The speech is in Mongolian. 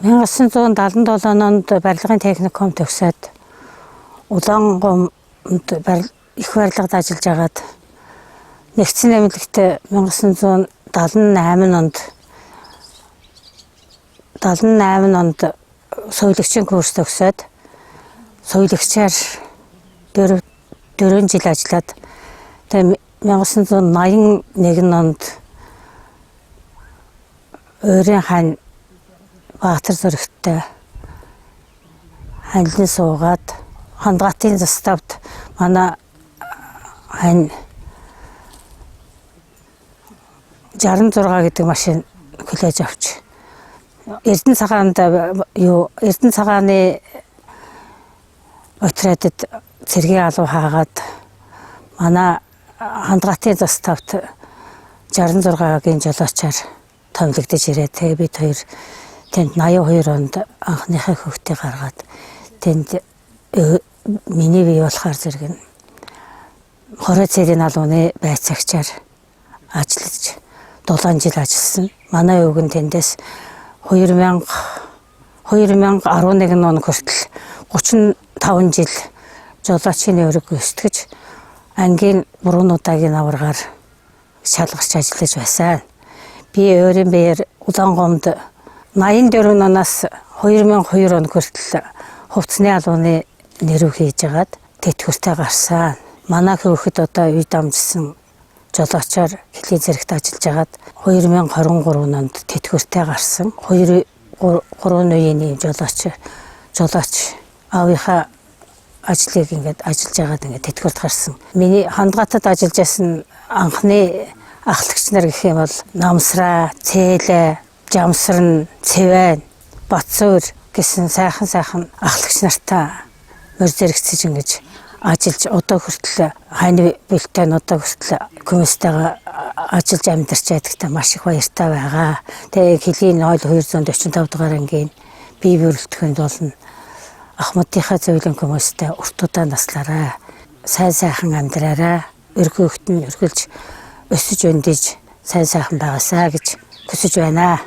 1977 онд барилгын техникум төгсөөд Улаангомд их барилгад ажиллаж агаад нэгдсэн эмнэлэгт 1978 онд соёлогчийн курс төгсөөд соёлогчаар 4 жил ажиллаад тэгээ 1981 онд Өөрийн хань Баатар зүрхтээ ханилан суугаад Хандгатын заставд манай хань 66 гэдэг машин хүлээж авч Эрдэнэ цагааны отрядад цэргийн алуу хаагаад манай Хандгатын заставд 66-гийн жолоочоор товлогдож ирээд тэгээ бид хоёр тэнд 82 онд анхныхаа хүүхдээ гаргаад тэнд миний бие болохоор зэрэг хорой цэргийн алууны байцаагчаар ажиллаж 7 жил ажилласан. Манай өвгөн тэндээс 2011 он хүртэл 35 жил жолоочийн өрөг гүйцэтгэж ангийн буруунуудаагийн аваргаар шалгарч ажиллаж байсан. Би өөрийн биеэр Улаангомд 84 оноос 2002 он хүртэл хувцсны алууны нэрв хийж агаад тэтгэвртэй гарсан. Манай хүүхэд одоо үй дамжсан жолоочоор Хилийн зэрэгт ажиллаж агаад 2023 онд тэтгэвртэй гарсан. 3 үеийн жолооч аавынхаа ажлыг ингээд ажиллаж агаад ингээд тэтгэврт гарсан. Миний Хандгатад ажиллаж байсан анхны ахлагч нар гэх юм бол Намсраа, Цээлэ, Жамсарн, Цэвэн, Батсуур гэсэн сайхан ахлагч нартай мөр зэрэгцэж ингэж ажиллаж одоо хүртэл хань бэлтэнүүдээ хүртэл хүмүүстэйгээ ажиллаж амьдарч ядагтай маш их баяртай байгаа. Тэгээ Хилийн 245 дугаар ангийн бие бүрэлдэхүүнд болно. Ахмадынхаа зөвлөн хүмүүстэй уртудаа наслаарай. Сайхан амьдраарай. Өргөөгт нь өргөлж өсөж өндөж сайн байгаасаа гэж хүсэж байна.